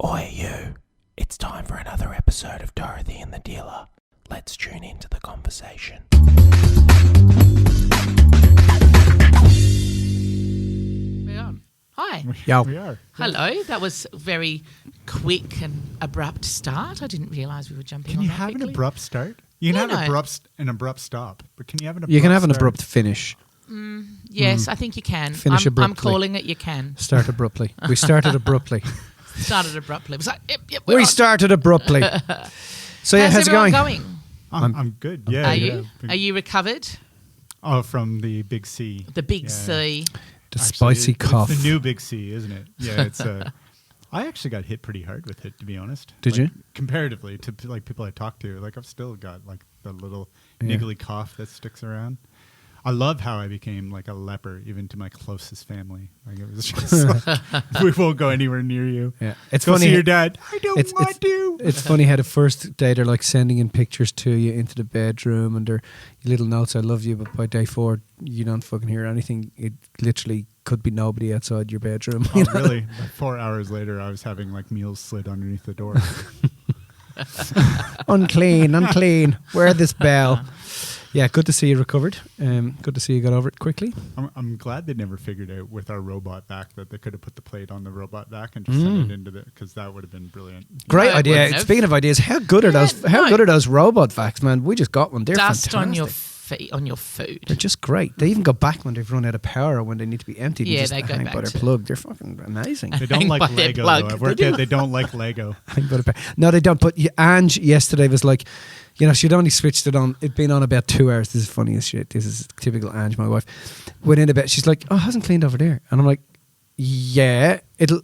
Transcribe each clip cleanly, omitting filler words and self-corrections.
Oi you, it's time for another episode of Dorothy and the Dealer. Let's tune into the conversation. We're on. Hi. Yo. We are. Hello. That was a very quick and abrupt start. I didn't realise we were jumping Can on you that have quickly. an abrupt start? You can No, have no. an abrupt stop, but can you have an abrupt You can have an start? abrupt finish. Yes, I think you can. Finish I'm abruptly. calling it you can. Start abruptly. We started abruptly. Started abruptly. It was like, yep, we're We on. started abruptly. So yeah, how's it everyone going? I'm good. Yeah. Are yeah. you? Are you recovered? Oh, from the big C. The big Yeah. C. The Actually, spicy cough. It's the new big C, isn't it? Yeah. It's I actually got hit pretty hard with it, to be honest. Did you? Comparatively to like people I talk to, like I've still got like the little Yeah. niggly cough that sticks around. I love how I became like a leper, even to my closest family. Like it was just like, we won't go anywhere near you. Yeah, it's Go funny. see your dad. I don't It's- want to. It's funny how the first day they're like sending in pictures to you into the bedroom and they're little notes, I love you, but by day 4 you don't fucking hear anything. It literally could be nobody outside your bedroom. Oh, you know? really? Like 4 hours later, I was having like meals slid underneath the door. Unclean. Wear this bell. Yeah, good to see you recovered. Good to see you got over it quickly. I'm glad they never figured out with our robot vac that they could have put the plate on the robot vac and just sent it into the, because that would have been brilliant. Great No, it idea. wouldn't have. Speaking of ideas, how good are those? Yeah, How no. good are those robot vacs, man? We just got one. They're Dust fantastic. on your feet, on your food. They're just great. They even go back when they've run out of power or when they need to be emptied. and Yeah, just they go hang back by their to- plug. They're fucking amazing. They don't Hang like by their Lego, plug. though. I've worked out they don't like Lego. Hang by their pa- No, they don't. But Ange yesterday was like, you know, she'd only switched it on. It'd been on about 2 hours. This is funny as shit. This is typical Ange, my wife. Went into bed. She's like, "Oh, it hasn't cleaned over there." And I'm like, "Yeah, it'll."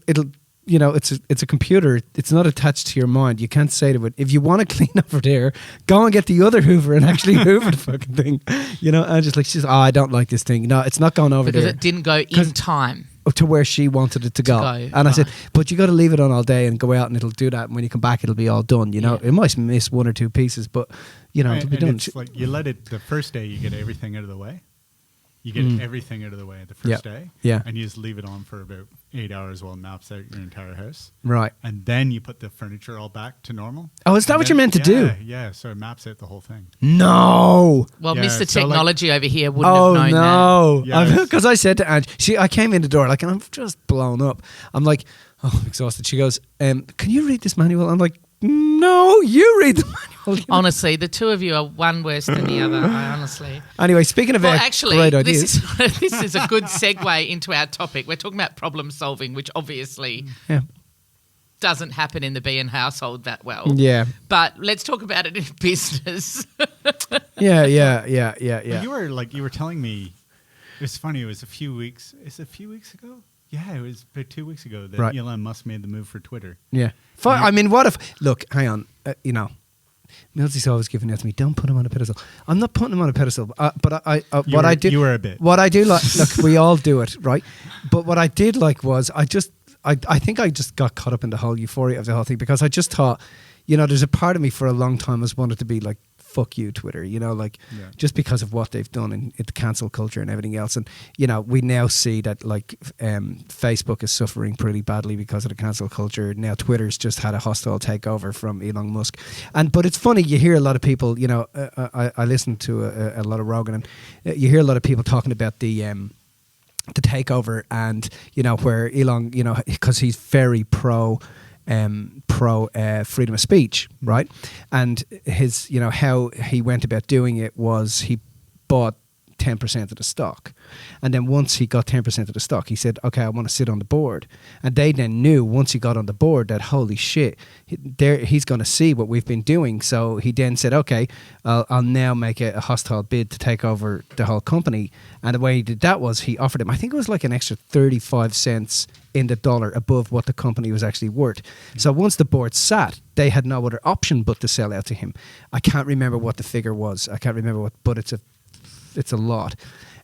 You know, it's a computer. It's not attached to your mind. You can't say to it, if you want to clean over there, go and get the other Hoover and actually Hoover the fucking thing. You know, and just like she's, I don't like this thing. No, it's not going over Because there it didn't go in time. to where she wanted it to go. go, And I right. said, but you got to leave it on all day and go out and it'll do that. And when you come back, it'll be all done. You know, Yeah. it might miss 1 or 2 pieces, but you know, it'll be done. It's like you let it the first day, you get everything out of the way. You get everything out of the way the first day. Yeah. And you just leave it on for about 8 hours while it maps out your entire house. Right. And then you put the furniture all back to normal. Oh, is that And what then- you're meant to do? Yeah, so it maps out the whole thing. No. Well, Yeah, Mr. so, like- Technology over here wouldn't Oh have known no! Yeah, Because I said to Ange, I came in the door like, and I'm just blown up. I'm like, oh, I'm exhausted. She goes, "Can you read this manual?" I'm like, "No, you read the manual." that. Honestly, the two of you are one worse than the other. I honestly. Anyway, speaking of Well, actually, great ideas, this is a good segue into our topic. We're talking about problem solving, which obviously yeah, doesn't happen in the Behan household that well. yeah, But let's talk about it in business. yeah. You were telling me, it was funny, it was a few weeks ago? Yeah, it was about 2 weeks ago that Right. Elon Musk made the move for Twitter. Yeah. I mean, what if... Look, hang on. You know, Millsy's always giving out to me, don't put him on a pedestal. I'm not putting him on a pedestal. But I do... You were a bit. What I do like... Look, we all do it, right? But what I did like was I think I just got caught up in the whole euphoria of the whole thing because I just thought, you know, there's a part of me for a long time has wanted to be like, fuck you, Twitter, you know, like Yeah. just because of what they've done in the cancel culture and everything else. And, you know, we now see that like Facebook is suffering pretty badly because of the cancel culture. Now Twitter's just had a hostile takeover from Elon Musk. But it's funny, you hear a lot of people, you know, I listen to a lot of Rogan and you hear a lot of people talking about the takeover and, you know, where Elon, you know, because he's very pro freedom of speech, right? And his, you know, how he went about doing it was he bought 10% of the stock. And then once he got 10% of the stock, he said, okay, I want to sit on the board. And they then knew once he got on the board that, holy shit, he's going to see what we've been doing. So he then said, okay, I'll now make a hostile bid to take over the whole company. And the way he did that was he offered him, I think it was like an extra 35 cents in the dollar above what the company was actually worth. So once the board sat, they had no other option but to sell out to him. I can't remember what the figure was. I can't remember what, but it's a lot.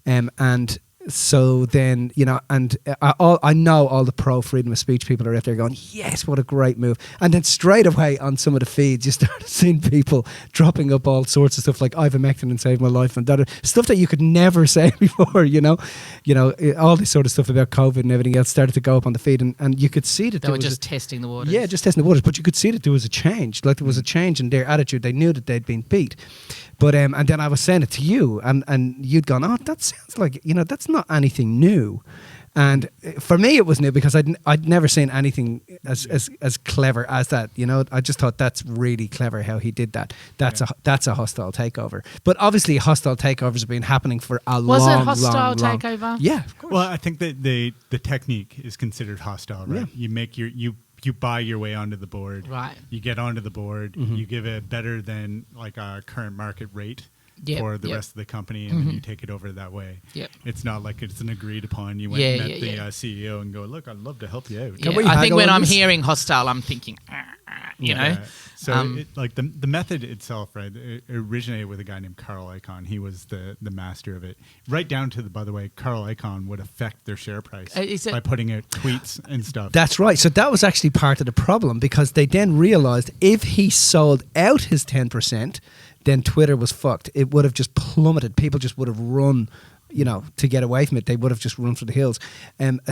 And So then, and I know all the pro freedom of speech people are out there going, yes, what a great move. And then straight away on some of the feeds, you start seeing people dropping up all sorts of stuff like ivermectin and saved my life and stuff that you could never say before, all this sort of stuff about COVID and everything else started to go up on the feed, and you could see that they were just testing the waters. Yeah, just testing the waters, but you could see that there was a change. Like there was a change in their attitude. They knew that they'd been beat. But and then I was saying it to you, and you'd gone, oh, that sounds like, that's not anything new. And for me, it was new because I'd never seen anything as clever as that. I just thought that's really clever how he did that. That's a hostile takeover. But obviously, hostile takeovers have been happening for a long, Was long, it hostile long. takeover? Yeah, of course. Well, I think that the technique is considered hostile, right? Yeah. You make you buy your way onto the board. Right. You get onto the board. Mm-hmm. You give it better than like a current market rate Yep, for the yep. rest of the company, and then you take it over that way. Yep. It's not like it's an agreed upon. You went and met the CEO and go, look, I'd love to help you out. Yeah, we I think haggle when on I'm this? hearing hostile, I'm thinking, you know. So like the method itself, right? It originated with a guy named Carl Icahn. He was the master of it. Right down to by the way, Carl Icahn would affect their share price by putting out tweets and stuff. That's right. So that was actually part of the problem because they then realized if he sold out his 10%, then Twitter was fucked. It would have just plummeted. People just would have run, to get away from it. They would have just run for the hills.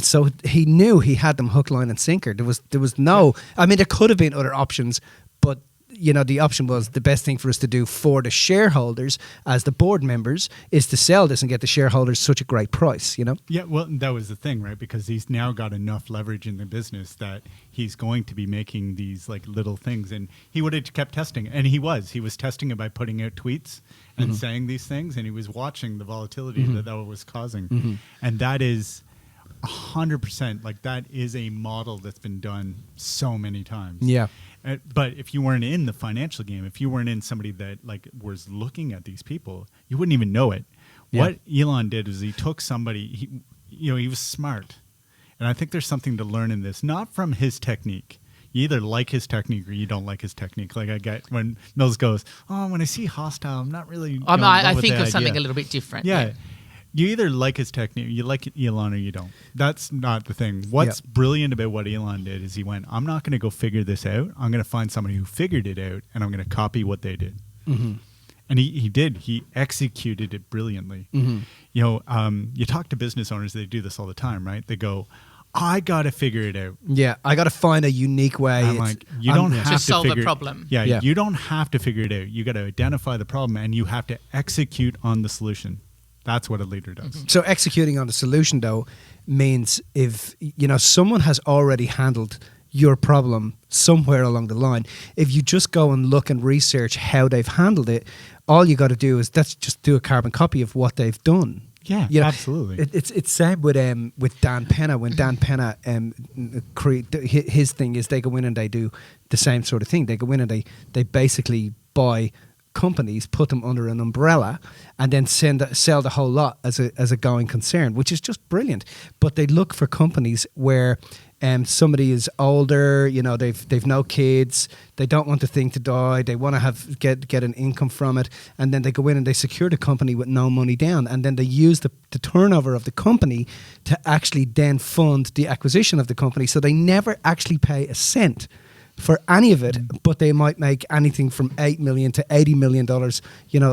So he knew he had them hook, line and sinker. There was no, I mean, there could have been other options, but the option was the best thing for us to do for the shareholders as the board members is to sell this and get the shareholders such a great price, Yeah, well, that was the thing, right? Because he's now got enough leverage in the business that he's going to be making these like little things, and he would have kept testing, and he was testing it by putting out tweets and saying these things, and he was watching the volatility that was causing, and that is 100%. Like that is a model that's been done so many times. Yeah. But if you weren't in the financial game, if you weren't in somebody that like was looking at these people, you wouldn't even know it. Yeah. What Elon did is he took somebody, he was smart. And I think there's something to learn in this, not from his technique. You either like his technique or you don't like his technique. Like I get when Mills goes, oh, when I see hostile, I'm not really. I think of something a little bit different. Yeah. You either like his technique, you like Elon, or you don't. That's not the thing. What's brilliant about what Elon did is he went, I'm not going to go figure this out. I'm going to find somebody who figured it out, and I'm going to copy what they did. Mm-hmm. And he did. He executed it brilliantly. Mm-hmm. You talk to business owners, they do this all the time, right? They go, I got to figure it out. Yeah, I got to find a unique way. I'm like, you don't have to solve figure a problem. Yeah, you don't have to figure it out. You got to identify the problem, and you have to execute on the solution. That's what a leader does. Mm-hmm. So executing on the solution, though, means if someone has already handled your problem somewhere along the line, if you just go and look and research how they've handled it, all you got to do is just do a carbon copy of what they've done. Yeah, absolutely. It's same with Dan Penna. When Dan Penna his thing is they go in and they do the same sort of thing. They go in and they basically buy companies, put them under an umbrella, and then sell the whole lot as a going concern, which is just brilliant. But they look for companies where somebody is older, they've no kids, they don't want the thing to die, they want to get an income from it, and then they go in and they secure the company with no money down, and then they use the turnover of the company to actually then fund the acquisition of the company, so they never actually pay a cent for any of it, but they might make anything from $8 million to $80 million.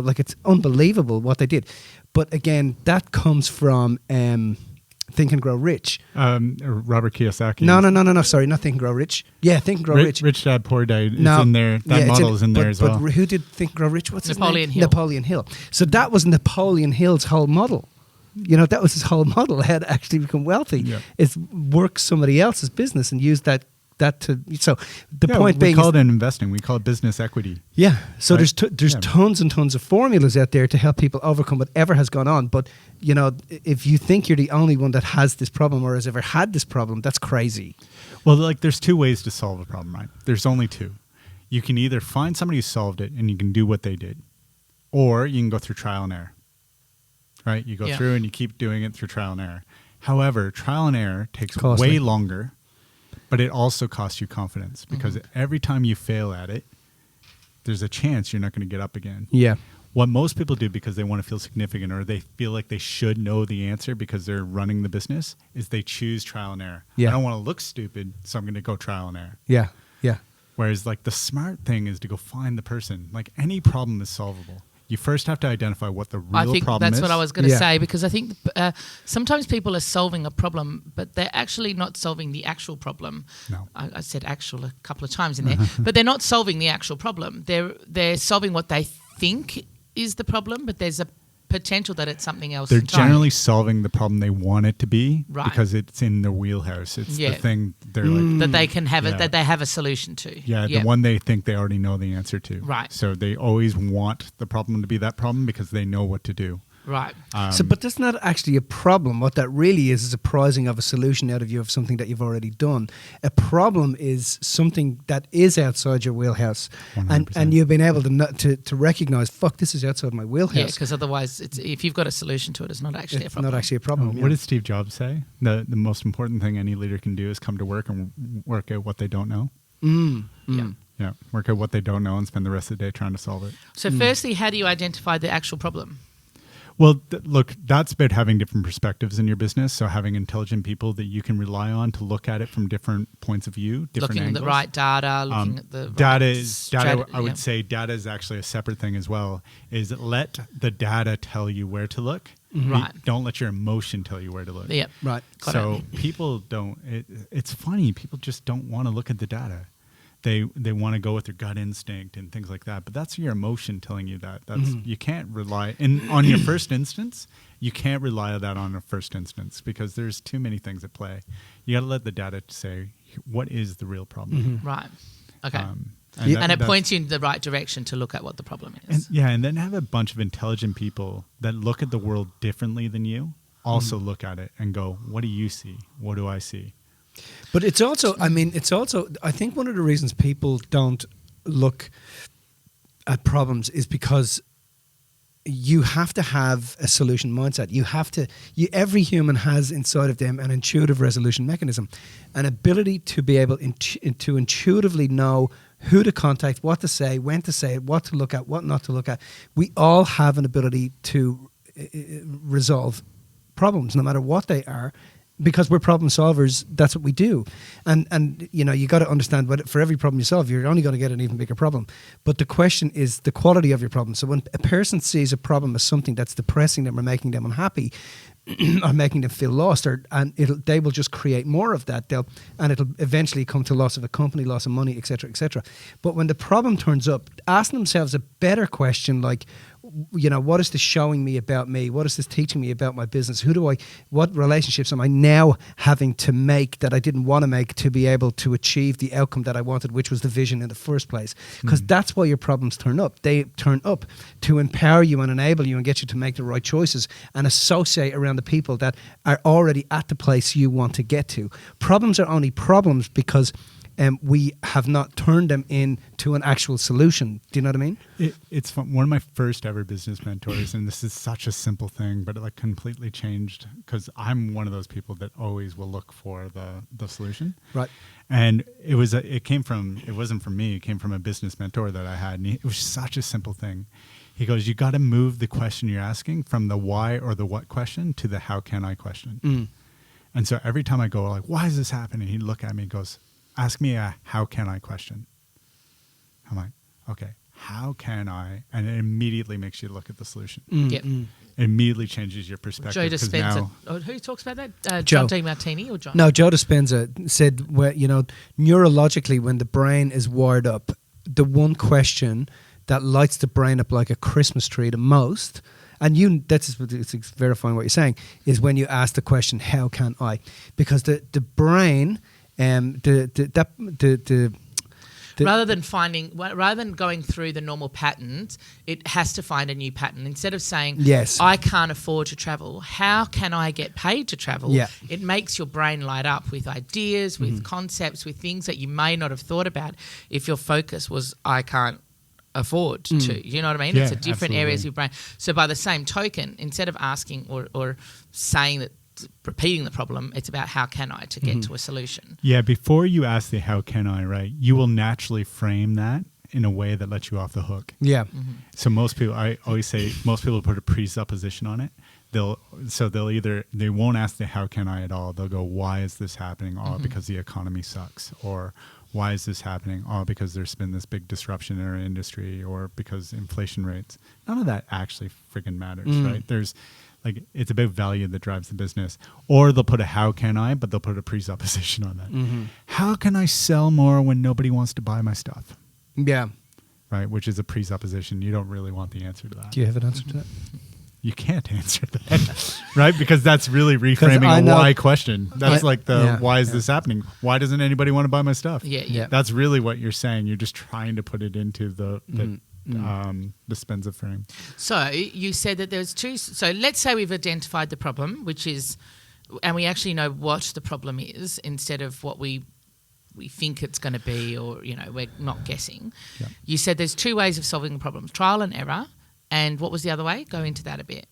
Like it's unbelievable what they did. But again, that comes from Think and Grow Rich. Robert Kiyosaki. No. Sorry, not Think and Grow Rich. Yeah, Think and Grow Rich. Rich Dad Poor Dad is in there. That model is in there as well. But who did Think and Grow Rich? What's Napoleon his name? Hill. Napoleon Hill. So that was Napoleon Hill's whole model. That was his whole model. How to actually become wealthy is work somebody else's business and use that to, so the point being, we call it investing. We call it business equity. Yeah. So right? there's tons and tons of formulas out there to help people overcome whatever has gone on. But if you think you're the only one that has this problem or has ever had this problem, that's crazy. Well, like there's two ways to solve a problem, right? There's only two. You can either find somebody who solved it and you can do what they did, or you can go through trial and error. Right? You go through and you keep doing it through trial and error. However, trial and error takes way longer. But it also costs you confidence because every time you fail at it, there's a chance you're not going to get up again. Yeah. What most people do because they want to feel significant or they feel like they should know the answer because they're running the business is they choose trial and error. Yeah. I don't want to look stupid, so I'm going to go trial and error. Yeah. Yeah. Whereas like the smart thing is to go find the person. Like any problem is solvable. You first have to identify what the real problem is. I think that's what I was going to Yeah. say, because I think sometimes people are solving a problem, but they're actually not solving the actual problem. No. I said actual a couple of times in there, but they're not solving the actual problem. They're solving what they think is the problem, but there's a potential that it's something else. They're entirely. generally solving the problem they want it to be Right. because it's in their wheelhouse. It's Yeah. the thing they're like, that they can have Yeah. that they have a solution to. yeah, the one they think they already know the answer to. Right. So they always want the problem to be that problem because they know what to do. Right. But that's not actually a problem. What that really is a prizing of a solution out of you of something that you've already done. A problem is something that is outside your wheelhouse, and 100%. you've been able to recognize, fuck, this is outside my wheelhouse. Yeah, because otherwise, if you've got a solution to it, it's not actually a It's problem. not actually a problem. What did Steve Jobs say? The most important thing any leader can do is come to work and work out what they don't know. Yeah. Yeah, work out what they don't know and spend the rest of the day trying to solve it. So, firstly, how do you identify the actual problem? Well, look, that's about having different perspectives in your business. So having intelligent people that you can rely on to look at it from different points of view, different Looking angles. at the right data, looking at the data right is data. I yeah. would say data is actually a separate thing as well. Is let the data tell you where to look. Right. Don't let your emotion tell you where to look. Yep. Right. Got So it. people don't. It's funny. People just don't want to look at the data. They want to go with their gut instinct and things like that. But that's your emotion telling you that. That's you can't rely on your first instance. You can't rely on that on a first instance because there's too many things at play. You got to let the data say what is the real problem. Right. Okay. And and it that's- points you in the right direction to look at what the problem is. And then have a bunch of intelligent people that look at the world differently than you. Also look at it and go, what do you see? What do I see? But it's also, I think one of the reasons people don't look at problems is because you have to have a solution mindset. Every human has inside of them an intuitive resolution mechanism, an ability to be able to intuitively know who to contact, what to say, when to say it, what to look at, what not to look at. We all have an ability to resolve problems, no matter what they are. Because we're problem solvers, that's what we do, and you got to understand. But for every problem you solve, you're only going to get an even bigger problem. But the question is the quality of your problem. So when a person sees a problem as something that's depressing them or making them unhappy, or making them feel lost, they will just create more of that. And it'll eventually come to loss of a company, loss of money, etc., etc. But when the problem turns up, asking themselves a better question like, what is this showing me about me? What is this teaching me about my business? What relationships am I now having to make that I didn't want to make to be able to achieve the outcome that I wanted, which was the vision in the first place? Because that's why your problems turn up. They turn up to empower you and enable you and get you to make the right choices and associate around the people that are already at the place you want to get to. Problems are only problems because we have not turned them into an actual solution. Do you know what I mean? It's fun. One of my first ever business mentors, and this is such a simple thing, but it like completely changed because I'm one of those people that always will look for the solution. Right. And it wasn't from me. It came from a business mentor that I had, and it was such a simple thing. He goes, you got to move the question you're asking from the why or the what question to the how can I question. And so every time I go like, why is this happening? He'd look at me and goes, ask me a how can I question. I'm like, okay, how can I? And it immediately makes you look at the solution. Yep. It immediately changes your perspective. Joe 'cause Dispenza. now- Who talks about that? Joe. John D. Martini or John? No, Joe Dispenza said, neurologically, when the brain is wired up, the one question that lights the brain up like a Christmas tree the most, and it's verifying what you're saying, is when you ask the question, how can I? Because the brain, rather than going through the normal patterns, it has to find a new pattern. Instead of saying, Yes. I can't afford to travel, how can I get paid to travel? Yeah. It makes your brain light up with ideas, with concepts, with things that you may not have thought about if your focus was, I can't afford to. You know what I mean? Yeah, It's a different absolutely. areas of your brain. So by the same token, instead of asking or saying that, repeating the problem, it's about how can I to get to a solution. Yeah, before you ask the how can I, right, you will naturally frame that in a way that lets you off the hook. Yeah. So most people, I always say, most people put a presupposition on it. They won't ask the how can I at all. They'll go, why is this happening? Oh, because the economy sucks. Or why is this happening? Oh, because there's been this big disruption in our industry, or because inflation rates. None of that actually freaking matters, right? It's about value that drives the business. Or they'll put a how can I, but they'll put a presupposition on that. How can I sell more when nobody wants to buy my stuff? Yeah. Right, which is a presupposition. You don't really want the answer to that. Do you have an answer to that? You can't answer that, right? Because that's really reframing a why question. That's why is this happening? Why doesn't anybody want to buy my stuff? Yeah. That's really what you're saying. You're just trying to put it into the Spencer frame. So you said that there's two. So let's say we've identified the problem, which is, and we actually know what the problem is instead of what we think it's going to be, or we're not guessing. Yeah. You said there's two ways of solving the problem: trial and error. And what was the other way? Go into that a bit.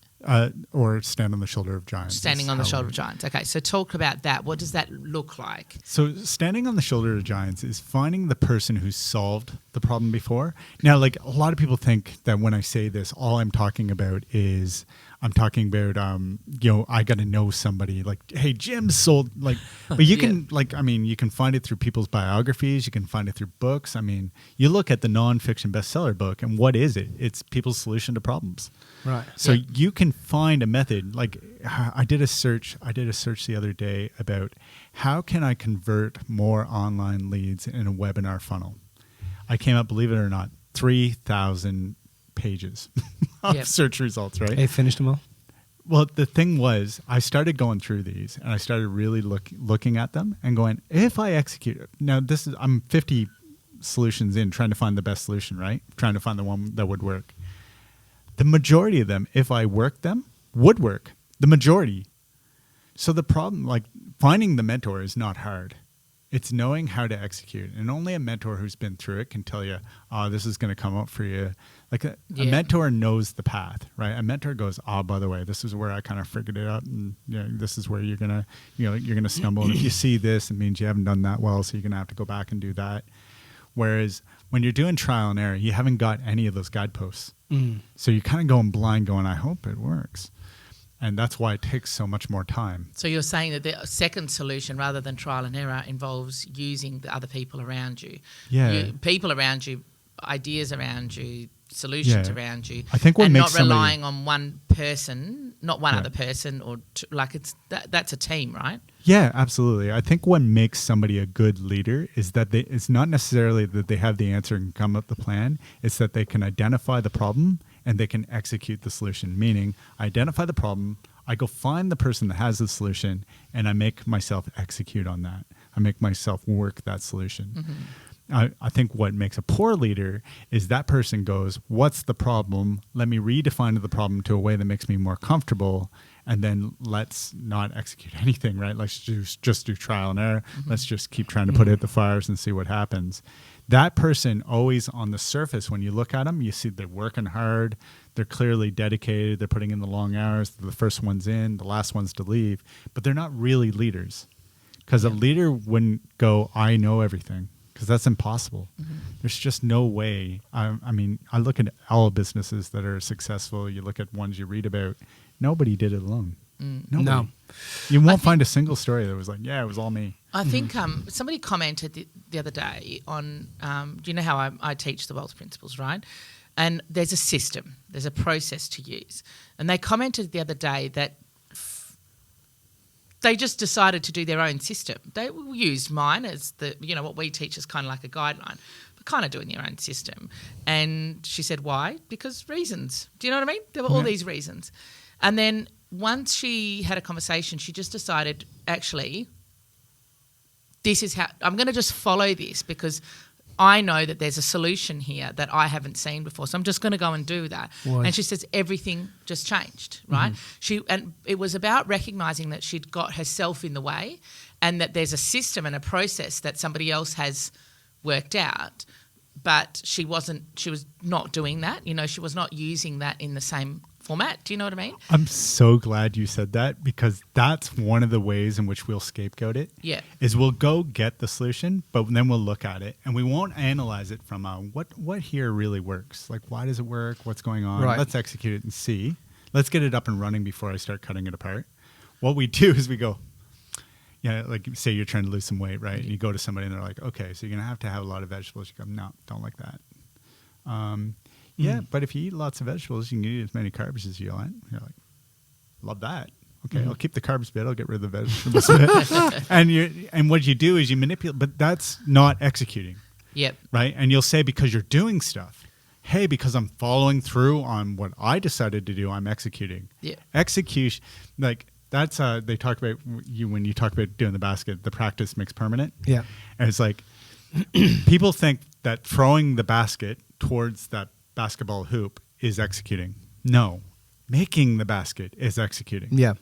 Or stand on the shoulder of giants. Standing on the shoulder of giants. Okay, so talk about that. What does that look like? So standing on the shoulder of giants is finding the person who's solved the problem before. Now, a lot of people think that when I say this, all I'm talking about is I got to know somebody. Hey, Jim sold. But you can you can find it through people's biographies. You can find it through books. You look at the nonfiction bestseller book, and what is it? It's people's solution to problems. Right. So you can find a method. I did a search the other day about how can I convert more online leads in a webinar funnel. I came up, believe it or not, 3,000 pages of search results, right? Hey, finished them all? Well, the thing was, I started going through these, and I started really looking at them and going, if I execute it. Now, I'm 50 solutions in, trying to find the best solution, right? Trying to find the one that would work. The majority of them, if I worked them, would work. The majority. So the problem, finding the mentor is not hard. It's knowing how to execute. And only a mentor who's been through it can tell you, oh, this is going to come up for you. A mentor knows the path, right? A mentor goes, oh, by the way, this is where I kind of figured it out. And this is where you're going to, you're going to stumble. And if you see this, it means you haven't done that well. So you're going to have to go back and do that. Whereas when you're doing trial and error, you haven't got any of those guideposts. So you're kind of going blind going, I hope it works. And that's why it takes so much more time. So you're saying that the second solution, rather than trial and error, involves using the other people around you. Yeah. People around you, ideas around you, solutions around you. I think what and makes not relying on one person, not one other person, or that's a team, right? Yeah, absolutely. I think what makes somebody a good leader is that it's not necessarily that they have the answer and come up with the plan. It's that they can identify the problem and they can execute the solution. Meaning, I identify the problem, I go find the person that has the solution, and I make myself execute on that. I make myself work that solution. I think what makes a poor leader is that person goes, what's the problem? Let me redefine the problem to a way that makes me more comfortable, and then let's not execute anything, right? Let's just do trial and error. Let's just keep trying to put out the fires and see what happens. That person always on the surface, when you look at them, you see they're working hard. They're clearly dedicated. They're putting in the long hours. They're the first ones in, the last ones to leave. But they're not really leaders, because a leader wouldn't go, I know everything, because that's impossible. There's just no way. I look at all businesses that are successful. You look at ones you read about. Nobody did it alone. Nobody. No. You won't find a single story that was like, yeah, it was all me. I think somebody commented the other day on, do you know how I teach the wealth principles, right? And there's a system, there's a process to use. And they commented the other day that they just decided to do their own system. They used mine as what we teach is kind of like a guideline, but kind of doing their own system. And she said, why? Because reasons. Do you know what I mean? There were all these reasons. And then once she had a conversation, she just decided, actually, this is how I'm going to just follow this, because I know that there's a solution here that I haven't seen before. So I'm just going to go and do that. Right. And she says everything just changed, right? And it was about recognizing that she'd got herself in the way, and that there's a system and a process that somebody else has worked out, but she was not doing that. She was not using that in the same format. Do you know what I mean? I'm so glad you said that, because that's one of the ways in which we'll scapegoat it. Yeah. Is we'll go get the solution, but then we'll look at it and we won't analyze it from what here really works. Like, why does it work? What's going on? Right. Let's execute it and see. Let's get it up and running before I start cutting it apart. What we do is we go, like say you're trying to lose some weight, right? And you go to somebody and they're like, okay, so you're going to have a lot of vegetables. You go, no, don't like that. Yeah, but if you eat lots of vegetables, you can eat as many carbs as you want. You're like, love that. Okay, I'll keep the carbs bit. I'll get rid of the vegetables bit. And what you do is you manipulate, but that's not executing. Yep. Right? And you'll say, because you're doing stuff, hey, because I'm following through on what I decided to do, I'm executing. Yeah. Execution, like that's they talk about when you talk about doing the basket, the practice makes permanent. Yeah. And it's like people think that throwing the basket towards that basketball hoop is executing. No, making the basket is executing. Yeah.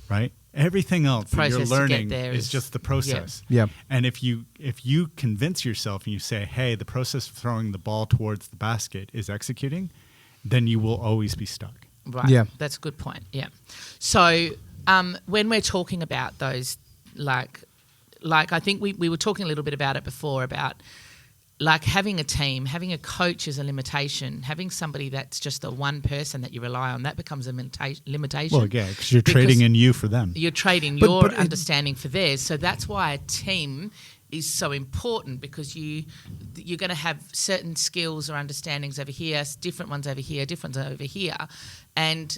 Right? Everything else that you're Process to get learning there is is- just the process. Yeah. And if you convince yourself and you say, hey, the process of throwing the ball towards the basket is executing, then you will always be stuck. Right. Yeah. That's a good point. Yeah. So when we're talking about those, like I think we were talking a little bit about it before, about like having a team, having a coach is a limitation. Having somebody that's just the one person that you rely on, that becomes a limitation. Well, yeah, because you're trading in you for them. You're trading But- your but it- understanding for theirs. So that's why a team is so important, because you're going to have certain skills or understandings over here, different ones over here, different ones over here, and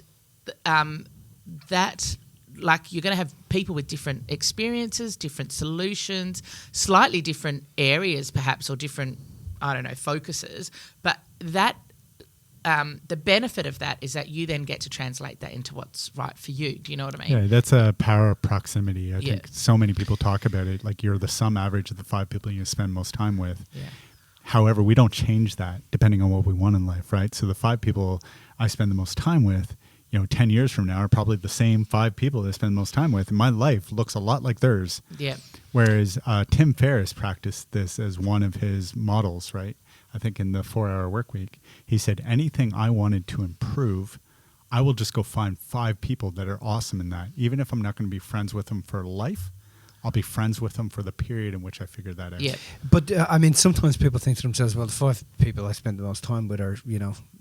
that. Like, you're going to have people with different experiences, different solutions, slightly different areas perhaps, or different, I don't know, focuses. But that the benefit of that is that you then get to translate that into what's right for you. Do you know what I mean? Yeah, that's a power of proximity. I Yeah. think so many people talk about it like you're the sum average of the 5 people you spend most time with. Yeah. However, we don't change that depending on what we want in life, right? So the 5 people I spend the most time with, 10 years from now are probably the same 5 people that I spend most time with. And my life looks a lot like theirs. Yeah. Whereas Tim Ferriss practiced this as one of his models, right? I think in the 4-hour work week, he said, anything I wanted to improve, I will just go find 5 people that are awesome in that. Even if I'm not going to be friends with them for life, I'll be friends with them for the period in which I figured that out. Yeah. But I mean, sometimes people think to themselves, well, the 5 people I spend the most time with are,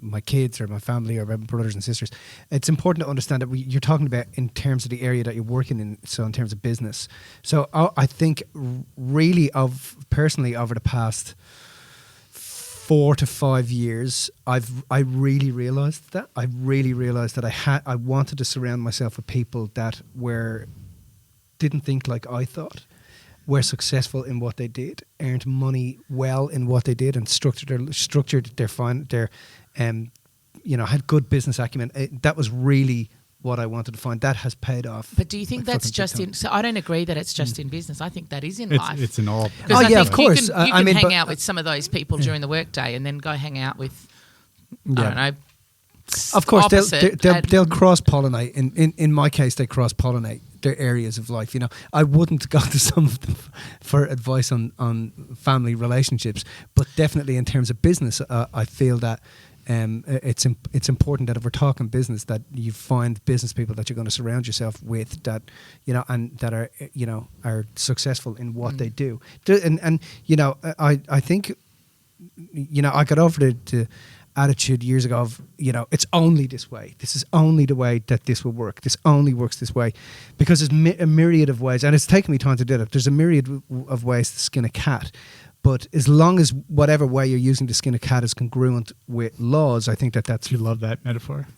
my kids or my family or my brothers and sisters. It's important to understand that you're talking about in terms of the area that you're working in, so in terms of business. So I think really personally over the past 4 to 5 years, I really realized that. I really realized that I wanted to surround myself with people that didn't think like I thought, were successful in what they did, earned money well in what they did, and structured their had good business acumen. That was really what I wanted to find. That has paid off. But do you think like that's fucking just big in? time. So I don't agree that it's just in business. I think that is in life. It's in all. 'Cause I yeah, think of course. You I can mean, hang but- out with some of those people during the workday, and then go hang out with, I don't know. Of course, opposite, they'll cross pollinate. In my case, they cross pollinate their areas of life. I wouldn't go to some of them for advice on family relationships, but definitely in terms of business, I feel that it's important that if we're talking business, that you find business people that you're going to surround yourself with, that and that are successful in what they do. I think I got over the attitude years ago of it's only this way, this is only the way that this will work, this only works this way, because there's a myriad of ways, and it's taken me time to do it. There's a myriad of ways to skin a cat, but as long as whatever way you're using to skin a cat is congruent with laws, I think that's Do you love that metaphor?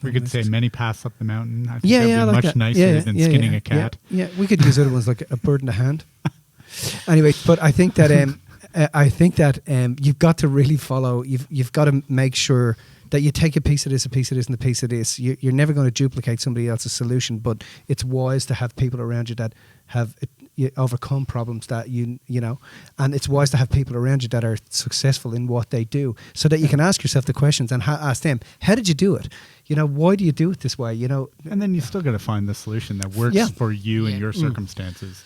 We could say many paths up the mountain. I think I that'd be like much that. nicer than skinning a cat. Yeah, we could use other ones like a bird in the hand. Anyway, but I think that you've got to really follow. You've got to make sure that you take a piece of this, a piece of this, and a piece of this. You're never going to duplicate somebody else's solution, but it's wise to have people around you that have you overcome problems that you know, and it's wise to have people around you that are successful in what they do, so that you can ask yourself the questions and ask them, how did you do it? You know, why do you do it this way? You know, And then you still got to find the solution that works Yeah. for you and your circumstances.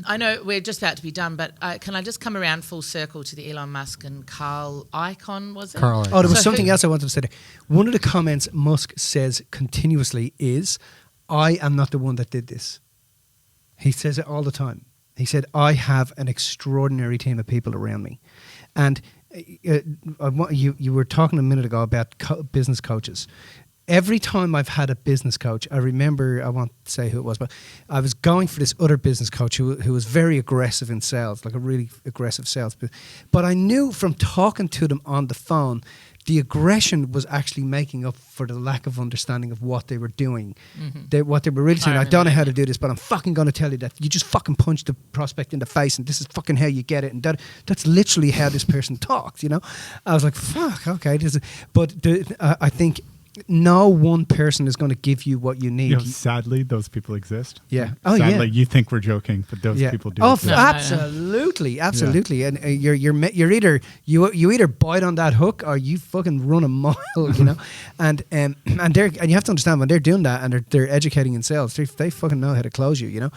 I know we're just about to be done, but can I just come around full circle to the Elon Musk and Carl Icahn, was it? Carl Oh, there was So something who- else I wanted to say. One of the comments Musk says continuously is, I am not the one that did this. He says it all the time. He said, I have an extraordinary team of people around me. And you were talking a minute ago about business coaches. Every time I've had a business coach, I remember, I won't say who it was, but I was going for this other business coach who was very aggressive in sales, like a really aggressive sales. But I knew from talking to them on the phone, the aggression was actually making up for the lack of understanding of what they were doing. What they were really saying, I don't know how to do this, but I'm fucking going to tell you that you just fucking punch the prospect in the face and this is fucking how you get it. And that's literally how this person talks, you know? I was like, fuck, okay. I think no one person is going to give you what you need. You know, sadly, those people exist. Yeah. Oh, sadly, yeah. you think we're joking, but those people do. Oh, exist. absolutely, absolutely. And you're either you either bite on that hook or you fucking run a mile, you know. and you have to understand when they're doing that and they're educating in sales, they fucking know how to close you, you know.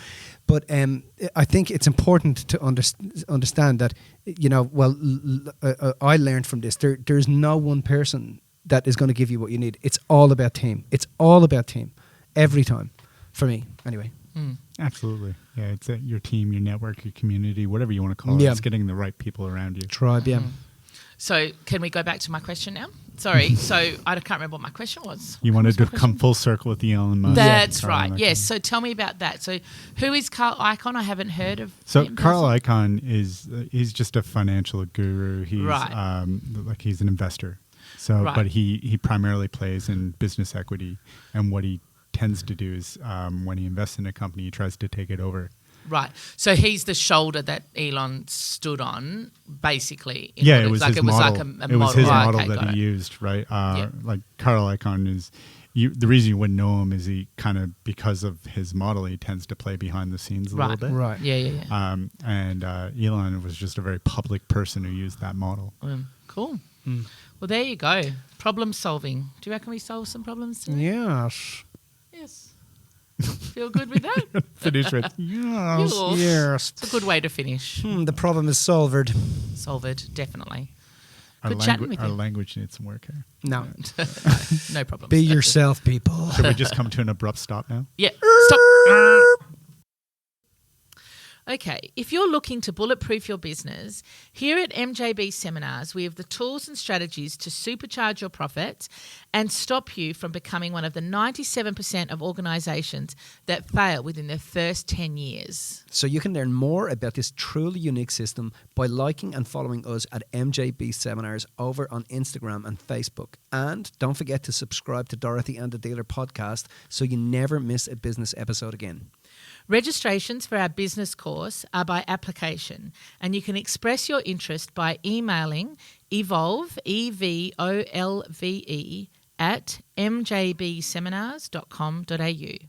But I think it's important to understand that, you know. Well, I learned from this. There's no one person that is going to give you what you need. It's all about team. It's all about team, every time, for me, anyway. Absolutely. Yeah, it's your team, your network, your community, whatever you want to call it. Yeah. It's getting the right people around you. Tribe, yeah. So can we go back to my question now? Sorry, so I can't remember what my question was. You wanted What to was my come question? full circle with the Elon Musk. That's Carl right. Icahn. Yes. So tell me about that. So who is Carl Icahn? I haven't heard of. So him Carl personally. Icahn is he's just a financial guru. He's Right. He's an investor. So, Right. but he primarily plays in business equity, and what he tends to do is when he invests in a company, he tries to take it over. Right. So he's the shoulder that Elon stood on, basically. Yeah, it was his model. Like a It was his Right, model okay, that got he it. used, right? Yeah. Like Carl Icahn is. The reason you wouldn't know him is he kind of, because of his model, he tends to play behind the scenes a little bit. Right. Yeah. And Elon was just a very public person who used that model. Cool. Well, there you go. Problem solving. Do you reckon we solve some problems today? Yes. Yes. Feel good with that? Finish with yes. Yours. Yes. It's a good way to finish. The problem is solved. Solve it, definitely. Our, Good chatting with our you. language needs some work here. No. No problem. Be yourself, people. Should we just come to an abrupt stop now? Yeah. Stop. Okay, if you're looking to bulletproof your business, here at MJB Seminars, we have the tools and strategies to supercharge your profits and stop you from becoming one of the 97% of organisations that fail within their first 10 years. So you can learn more about this truly unique system by liking and following us at MJB Seminars over on Instagram and Facebook. And don't forget to subscribe to Dorothy and the Dealer podcast so you never miss a business episode again. Registrations for our business course are by application, and you can express your interest by emailing evolve, EVOLVE, at mjbseminars.com.au.